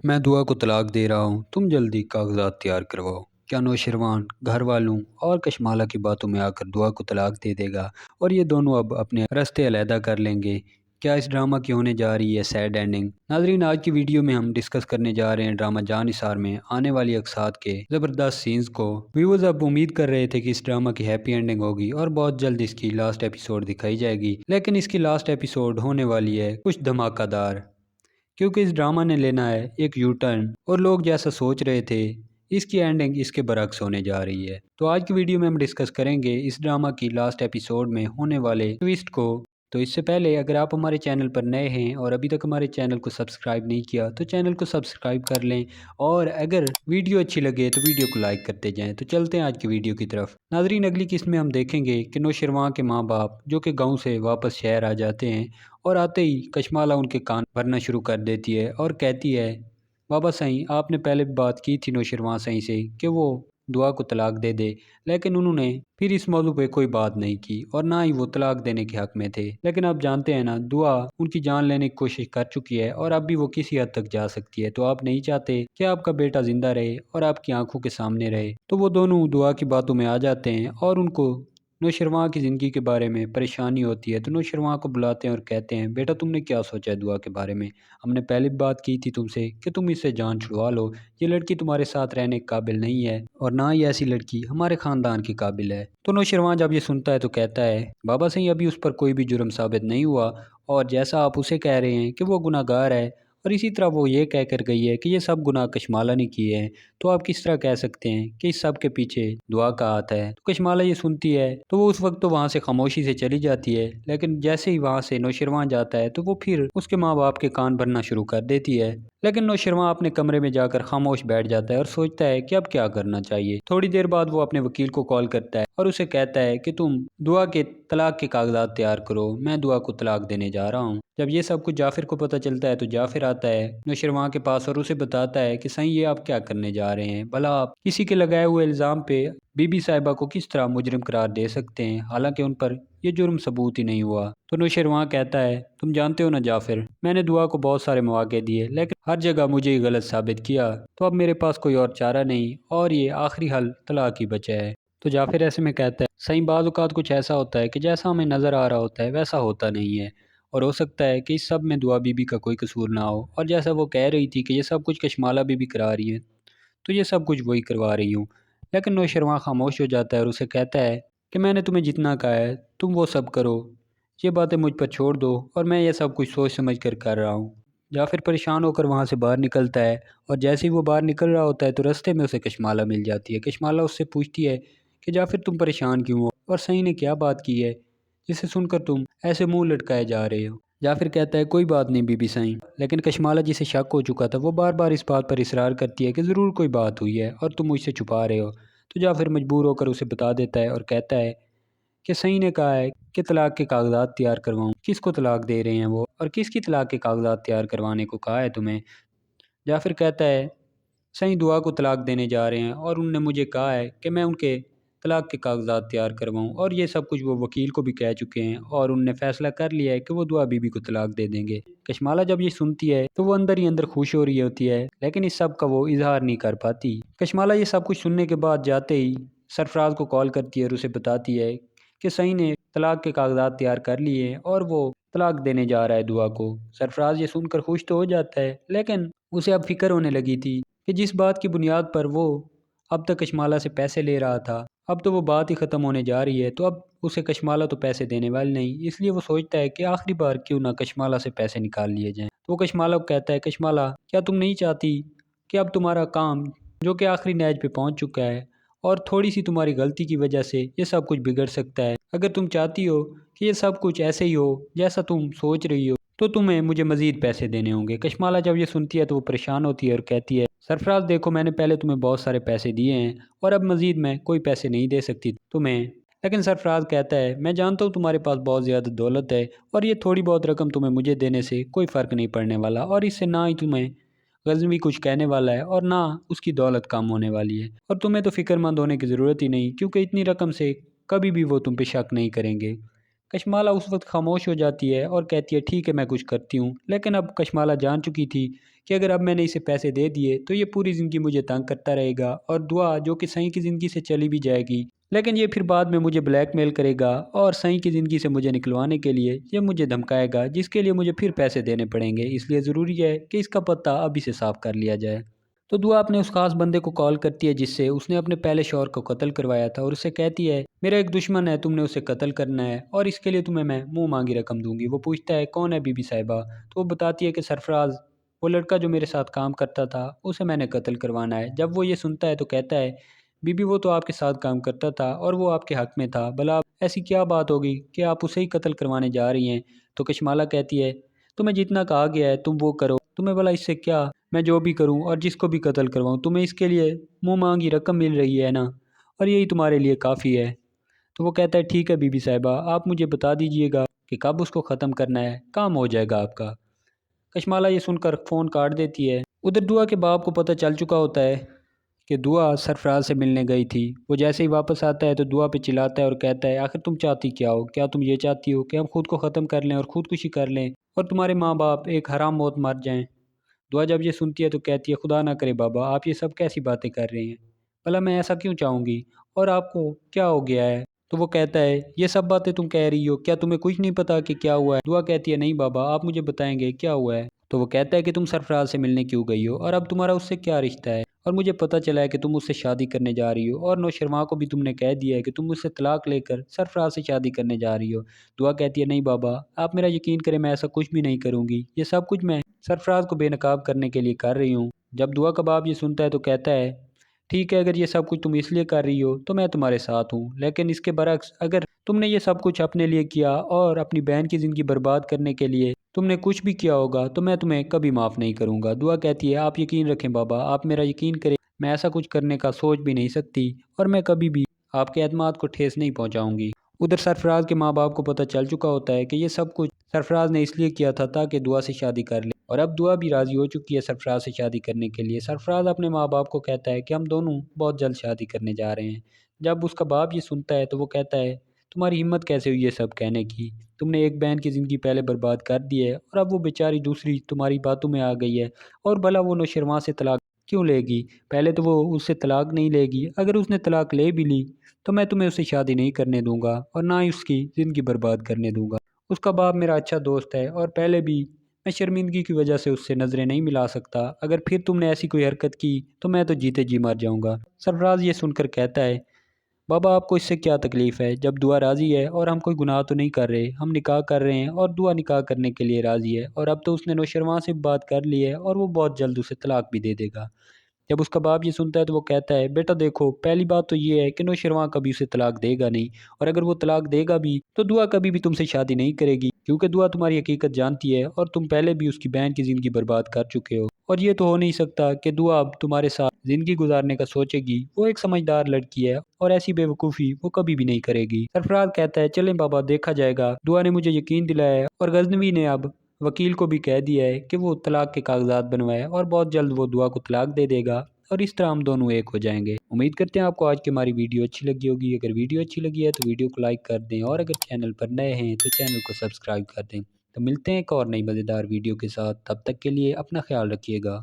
میں دعا کو طلاق دے رہا ہوں، تم جلدی کاغذات تیار کرواؤ۔ کیا نوشروان گھر والوں اور کشمالہ کی باتوں میں آ کر دعا کو طلاق دے دے گا اور یہ دونوں اب اپنے رستے علیحدہ کر لیں گے؟ کیا اس ڈرامہ کی ہونے جا رہی ہے سیڈ اینڈنگ؟ ناظرین، آج کی ویڈیو میں ہم ڈسکس کرنے جا رہے ہیں ڈرامہ جان نثار میں آنے والی اقساط کے زبردست سینز کو۔ ویورز اب امید کر رہے تھے کہ اس ڈرامہ کی ہیپی اینڈنگ ہوگی اور بہت جلد اس کی لاسٹ ایپیسوڈ دکھائی جائے گی، لیکن اس کی لاسٹ ایپیسوڈ ہونے والی ہے کچھ دھماکہ دار، کیونکہ اس ڈرامہ نے لینا ہے ایک یو ٹرن اور لوگ جیسا سوچ رہے تھے اس کی اینڈنگ اس کے برعکس ہونے جا رہی ہے۔ تو آج کی ویڈیو میں ہم ڈسکس کریں گے اس ڈرامہ کی لاسٹ ایپیسوڈ میں ہونے والے ٹویسٹ کو۔ تو اس سے پہلے اگر آپ ہمارے چینل پر نئے ہیں اور ابھی تک ہمارے چینل کو سبسکرائب نہیں کیا تو چینل کو سبسکرائب کر لیں، اور اگر ویڈیو اچھی لگے تو ویڈیو کو لائک کرتے جائیں۔ تو چلتے ہیں آج کی ویڈیو کی طرف۔ ناظرین، اگلی قسط میں ہم دیکھیں گے کہ نوشروان کے ماں باپ جو کہ گاؤں سے واپس شہر آ جاتے ہیں، اور آتے ہی کشمالہ ان کے کان بھرنا شروع کر دیتی ہے اور کہتی ہے بابا سائیں، آپ نے پہلے بات کی تھی نوشروان سائیں سے کہ وہ دعا کو طلاق دے دے، لیکن انہوں نے پھر اس موضوع پہ کوئی بات نہیں کی اور نہ ہی وہ طلاق دینے کے حق میں تھے۔ لیکن آپ جانتے ہیں نا، دعا ان کی جان لینے کی کوشش کر چکی ہے اور اب بھی وہ کسی حد تک جا سکتی ہے۔ تو آپ نہیں چاہتے کہ آپ کا بیٹا زندہ رہے اور آپ کی آنکھوں کے سامنے رہے، تو وہ دونوں دعا کی باتوں میں آ جاتے ہیں اور ان کو نوشروان کی زندگی کے بارے میں پریشانی ہوتی ہے۔ تو نوشروان کو بلاتے ہیں اور کہتے ہیں بیٹا تم نے کیا سوچا ہے دعا کے بارے میں؟ ہم نے پہلے بھی بات کی تھی تم سے کہ تم اس سے جان چھڑوا لو، یہ لڑکی تمہارے ساتھ رہنے کے قابل نہیں ہے اور نہ ہی ایسی لڑکی ہمارے خاندان کے قابل ہے۔ تو نوشروان جب یہ سنتا ہے تو کہتا ہے بابا صحیح، ابھی اس پر کوئی بھی جرم ثابت نہیں ہوا، اور جیسا آپ اسے کہہ رہے ہیں کہ وہ گناہ گار ہے، اور اسی طرح وہ یہ کہہ کر گئی ہے کہ یہ سب گناہ کشمالہ نے کیے ہیں، تو آپ کس طرح کہہ سکتے ہیں کہ اس سب کے پیچھے دعا کا ہاتھ ہے؟ تو کشمالہ یہ سنتی ہے تو وہ اس وقت تو وہاں سے خاموشی سے چلی جاتی ہے، لیکن جیسے ہی وہاں سے نوشروان جاتا ہے تو وہ پھر اس کے ماں باپ کے کان بھرنا شروع کر دیتی ہے۔ لیکن نوشروان اپنے کمرے میں جا کر خاموش بیٹھ جاتا ہے اور سوچتا ہے کہ اب کیا کرنا چاہیے۔ تھوڑی دیر بعد وہ اپنے وکیل کو کال کرتا ہے اور اسے کہتا ہے کہ تم دعا کے طلاق کے کاغذات تیار کرو، میں دعا کو طلاق دینے جا رہا ہوں۔ جب یہ سب کچھ جعفر کو پتہ چلتا ہے تو جعفر آتا ہے نوشروان کے پاس اور اسے بتاتا ہے کہ سائیں یہ آپ کیا کرنے جا رہے ہیں؟ بھلا آپ کسی کے لگائے ہوئے الزام پہ بی بی صاحبہ کو کس طرح مجرم قرار دے سکتے ہیں، حالانکہ ان پر یہ جرم ثبوت ہی نہیں ہوا؟ تو نوشروان کہتا ہے تم جانتے ہو نا جعفر، میں نے دعا کو بہت سارے مواقع دیے لیکن ہر جگہ مجھے ہی غلط ثابت کیا، تو اب میرے پاس کوئی اور چارہ نہیں اور یہ آخری حل طلاق ہی بچا ہے۔ تو جعفر ایسے میں کہتا ہے صحیح، بعض اوقات کچھ ایسا ہوتا ہے کہ جیسا ہمیں نظر آ رہا ہوتا ہے ویسا ہوتا نہیں ہے، اور ہو سکتا ہے کہ اس سب میں دعا بی بی کا کوئی قصور نہ ہو، اور جیسا وہ کہہ رہی تھی کہ یہ سب کچھ کشمالہ بی بی کرا رہی ہے تو یہ سب کچھ وہی کروا رہی ہوں۔ لیکن نوشروان خاموش ہو جاتا ہے اور اسے کہتا ہے کہ میں نے تمہیں جتنا کہا ہے تم وہ سب کرو، یہ باتیں مجھ پر چھوڑ دو اور میں یہ سب کچھ سوچ سمجھ کر رہا ہوں۔ جعفر پریشان ہو کر وہاں سے باہر نکلتا ہے، اور جیسے ہی وہ باہر نکل رہا ہوتا ہے تو رستے میں اسے کشمالہ مل جاتی ہے۔ کشمالہ اس سے پوچھتی ہے کہ جعفر تم پریشان کیوں ہو اور صحیح نے کیا بات کی ہے جسے سن کر تم ایسے منہ لٹکائے جا رہے ہو؟ جعفر کہتا ہے کوئی بات نہیں بی بی صحیح، لیکن کشمالہ جسے شک ہو چکا تھا وہ بار بار اس بات پر اصرار کرتی ہے کہ ضرور کوئی بات ہوئی ہے اور تم مجھ سے چھپا رہے ہو۔ تو جعفر مجبور ہو کر اسے بتا دیتا ہے اور کہتا ہے کہ صحیح نے کہا ہے کہ طلاق کے کاغذات تیار کرواؤں۔ کس کو طلاق دے رہے ہیں وہ، اور کس کی طلاق کے کاغذات تیار کروانے کو کہا ہے تمہیں؟ جعفر کہتا ہے صحیح دعا کو طلاق دینے جا رہے ہیں اور انہوں نے مجھے کہا ہے کہ میں ان کے طلاق کے کاغذات تیار کرواؤں، اور یہ سب کچھ وہ وکیل کو بھی کہہ چکے ہیں اور انہوں نے فیصلہ کر لیا ہے کہ وہ دعا بی بی کو طلاق دے دیں گے۔ کشمالہ جب یہ سنتی ہے تو وہ اندر ہی اندر خوش ہو رہی ہوتی ہے، لیکن اس سب کا وہ اظہار نہیں کر پاتی۔ کشمالہ یہ سب کچھ سننے کے بعد جاتے ہی سرفراز کو کال کرتی ہے اور اسے بتاتی ہے کہ صحیح نے طلاق کے کاغذات تیار کر لیے ہیں اور وہ طلاق دینے جا رہا ہے دعا کو۔ سرفراز یہ سن کر خوش تو ہو جاتا ہے، لیکن اسے اب فکر ہونے لگی تھی کہ جس بات کی بنیاد پر وہ اب تک کشمالہ سے پیسے لے رہا تھا اب تو وہ بات ہی ختم ہونے جا رہی ہے، تو اب اسے کشمالہ تو پیسے دینے والی نہیں، اس لیے وہ سوچتا ہے کہ آخری بار کیوں نہ کشمالہ سے پیسے نکال لیے جائیں۔ تو وہ کشمالہ کو کہتا ہے کشمالہ کیا تم نہیں چاہتی کہ اب تمہارا کام جو کہ آخری نیج پہ پہنچ چکا ہے اور تھوڑی سی تمہاری غلطی کی وجہ سے یہ سب کچھ بگڑ سکتا ہے، اگر تم چاہتی ہو کہ یہ سب کچھ ایسے ہی ہو جیسا تم سوچ رہی ہو تو تمہیں مجھے مزید پیسے دینے ہوں گے۔ کشمالہ جب یہ سنتی ہے تو وہ پریشان ہوتی ہے اور کہتی ہے سرفراز دیکھو، میں نے پہلے تمہیں بہت سارے پیسے دیے ہیں اور اب مزید میں کوئی پیسے نہیں دے سکتی تمہیں۔ لیکن سرفراز کہتا ہے میں جانتا ہوں تمہارے پاس بہت زیادہ دولت ہے اور یہ تھوڑی بہت رقم تمہیں مجھے دینے سے کوئی فرق نہیں پڑنے والا، اور اس سے نہ ہی تمہیں غزنوی کچھ کہنے والا ہے اور نہ اس کی دولت کم ہونے والی ہے، اور تمہیں تو فکر مند ہونے کی ضرورت ہی نہیں کیونکہ اتنی رقم سے کبھی بھی وہ تم پہ شک نہیں کریں گے۔ کشمالہ اس وقت خاموش ہو جاتی ہے اور کہتی ہے ٹھیک ہے میں کچھ کرتی ہوں، لیکن اب کشمالہ جان چکی تھی کہ اگر اب میں نے اسے پیسے دے دیے تو یہ پوری زندگی مجھے تنگ کرتا رہے گا، اور دعا جو کہ سائیں کی زندگی سے چلی بھی جائے گی، لیکن یہ پھر بعد میں مجھے بلیک میل کرے گا اور سائیں کی زندگی سے مجھے نکلوانے کے لیے یہ مجھے دھمکائے گا، جس کے لیے مجھے پھر پیسے دینے پڑیں گے۔ اس لیے ضروری ہے کہ اس کا پتہ ابھی سے صاف کر لیا جائے۔ تو دعا اپنے اس خاص بندے کو کال کرتی ہے جس سے اس نے اپنے پہلے شوہر کو قتل کروایا تھا، اور اسے کہتی ہے میرا ایک دشمن ہے، تم نے اسے قتل کرنا ہے اور اس کے لیے تمہیں میں منہ مانگی رقم دوں گی۔ وہ پوچھتا ہے کون ہے بی بی صاحبہ؟ تو وہ بتاتی ہے کہ سرفراز، وہ لڑکا جو میرے ساتھ کام کرتا تھا، اسے میں نے قتل کروانا ہے۔ جب وہ یہ سنتا ہے تو کہتا ہے بی بی وہ تو آپ کے ساتھ کام کرتا تھا اور وہ آپ کے حق میں تھا، بھلا ایسی کیا بات ہوگی کہ آپ اسے ہی قتل کروانے جا رہی ہیں؟ تو کشمالہ کہتی ہے تمہیں جتنا کہا گیا ہے تم وہ کرو، تمہیں بھلا اس سے کیا، میں جو بھی کروں اور جس کو بھی قتل کرواؤں تمہیں اس کے لیے منہ مانگی رقم مل رہی ہے نا، اور یہی تمہارے لیے کافی ہے۔ تو وہ کہتا ہے ٹھیک ہے بی بی صاحبہ، آپ مجھے بتا دیجئے گا کہ کب اس کو ختم کرنا ہے، کام ہو جائے گا آپ کا۔ کشمالہ یہ سن کر فون کاٹ دیتی ہے۔ ادھر دعا کے باپ کو پتہ چل چکا ہوتا ہے کہ دعا سرفراز سے ملنے گئی تھی۔ وہ جیسے ہی واپس آتا ہے تو دعا پہ چلاتا ہے اور کہتا ہے آخر تم چاہتی کیا ہو؟ کیا تم یہ چاہتی ہو کہ ہم خود کو ختم کر لیں اور خودکشی کر لیں اور تمہارے ماں باپ ایک حرام موت مر جائیں؟ دعا جب یہ سنتی ہے تو کہتی ہے خدا نہ کرے بابا، آپ یہ سب کیسی باتیں کر رہے ہیں، بھلا میں ایسا کیوں چاہوں گی، اور آپ کو کیا ہو گیا ہے؟ تو وہ کہتا ہے یہ سب باتیں تم کہہ رہی ہو، کیا تمہیں کچھ نہیں پتا کہ کیا ہوا ہے؟ دعا کہتی ہے نہیں بابا، آپ مجھے بتائیں گے کیا ہوا ہے؟ تو وہ کہتا ہے کہ تم سرفراز سے ملنے کیوں گئی ہو، اور اب تمہارا اس سے کیا رشتہ ہے، اور مجھے پتہ چلا ہے کہ تم اس سے شادی کرنے جا رہی ہو، اور نوشرما کو بھی تم نے کہہ دیا ہے کہ تم اس سے طلاق لے کر سرفراز سے شادی کرنے جا رہی ہو۔ دعا کہتی ہے نہیں بابا، آپ میرا یقین کریں، میں ایسا کچھ بھی نہیں کروں گی، یہ سب کچھ میں سرفراز کو بے نقاب کرنے کے لیے کر رہی ہوں۔ جب دعا کا باپ یہ سنتا ہے تو کہتا ہے ٹھیک ہے، اگر یہ سب کچھ تم اس لیے کر رہی ہو تو میں تمہارے ساتھ ہوں، لیکن اس کے برعکس اگر تم نے یہ سب کچھ اپنے لیے کیا اور اپنی بہن کی زندگی برباد کرنے کے لیے تم نے کچھ بھی کیا ہوگا تو میں تمہیں کبھی معاف نہیں کروں گا۔ دعا کہتی ہے آپ یقین رکھیں بابا، آپ میرا یقین کریں، میں ایسا کچھ کرنے کا سوچ بھی نہیں سکتی، اور میں کبھی بھی آپ کے اعتماد کو ٹھیس نہیں پہنچاؤں گی۔ ادھر سرفراز کے ماں باپ کو پتہ چل چکا ہوتا ہے کہ یہ سب کچھ سرفراز نے اس لیے کیا تھا تاکہ دعا سے شادی کر لے، اور اب دعا بھی راضی ہو چکی ہے سرفراز سے شادی کرنے کے لیے۔ سرفراز اپنے ماں باپ کو کہتا ہے کہ ہم دونوں بہت جلد شادی کرنے جا رہے ہیں۔ جب اس کا باپ یہ سنتا ہے تو وہ کہتا ہے تمہاری ہمت کیسے ہوئی یہ سب کہنے کی؟ تم نے ایک بہن کی زندگی پہلے برباد کر دی ہے، اور اب وہ بیچاری دوسری تمہاری باتوں میں آ گئی ہے، اور بھلا وہ نوشرواں سے طلاق کیوں لے گی؟ پہلے تو وہ اس سے طلاق نہیں لے گی، اگر اس نے طلاق لے بھی لی تو میں تمہیں اس سے شادی نہیں کرنے دوں گا اور نہ ہی اس کی زندگی برباد کرنے دوں گا۔ اس کا باپ میرا اچھا دوست ہے، اور پہلے بھی میں شرمندگی کی وجہ سے اس سے نظریں نہیں ملا سکتا، اگر پھر تم نے ایسی کوئی حرکت کی تو میں تو جیتے جی مر جاؤں گا۔ سرفراز یہ سن کر کہتا ہے بابا آپ کو اس سے کیا تکلیف ہے؟ جب دعا راضی ہے اور ہم کوئی گناہ تو نہیں کر رہے، ہم نکاح کر رہے ہیں اور دعا نکاح کرنے کے لیے راضی ہے، اور اب تو اس نے نوشرواں سے بات کر لی ہے اور وہ بہت جلد اسے طلاق بھی دے دے گا۔ جب اس کا باپ یہ سنتا ہے تو وہ کہتا ہے بیٹا دیکھو، پہلی بات تو یہ ہے کہ نوشرواں کبھی اسے طلاق دے گا نہیں، اور اگر وہ طلاق دے گا بھی تو دعا کبھی بھی تم سے شادی نہیں کرے گی، کیونکہ دعا تمہاری حقیقت جانتی ہے اور تم پہلے بھی اس کی بہن کی زندگی برباد کر چکے ہو، اور یہ تو ہو نہیں سکتا کہ دعا اب تمہارے ساتھ زندگی گزارنے کا سوچے گی، وہ ایک سمجھدار لڑکی ہے اور ایسی بے وقوفی وہ کبھی بھی نہیں کرے گی۔ سرفراز کہتا ہے چلیں بابا دیکھا جائے گا، دعا نے مجھے یقین دلایا ہے، اور غزنوی نے اب وکیل کو بھی کہہ دیا ہے کہ وہ طلاق کے کاغذات بنوائے، اور بہت جلد وہ دعا کو طلاق دے دے گا، اور اس طرح ہم دونوں ایک ہو جائیں گے۔ امید کرتے ہیں آپ کو آج کی ہماری ویڈیو اچھی لگی ہوگی۔ اگر ویڈیو اچھی لگی ہے تو ویڈیو کو لائک کر دیں، اور اگر چینل پر نئے ہیں تو چینل کو سبسکرائب کر دیں۔ تو ملتے ہیں ایک اور نئی مزیدار ویڈیو کے ساتھ، تب تک کے لیے اپنا خیال رکھیے گا۔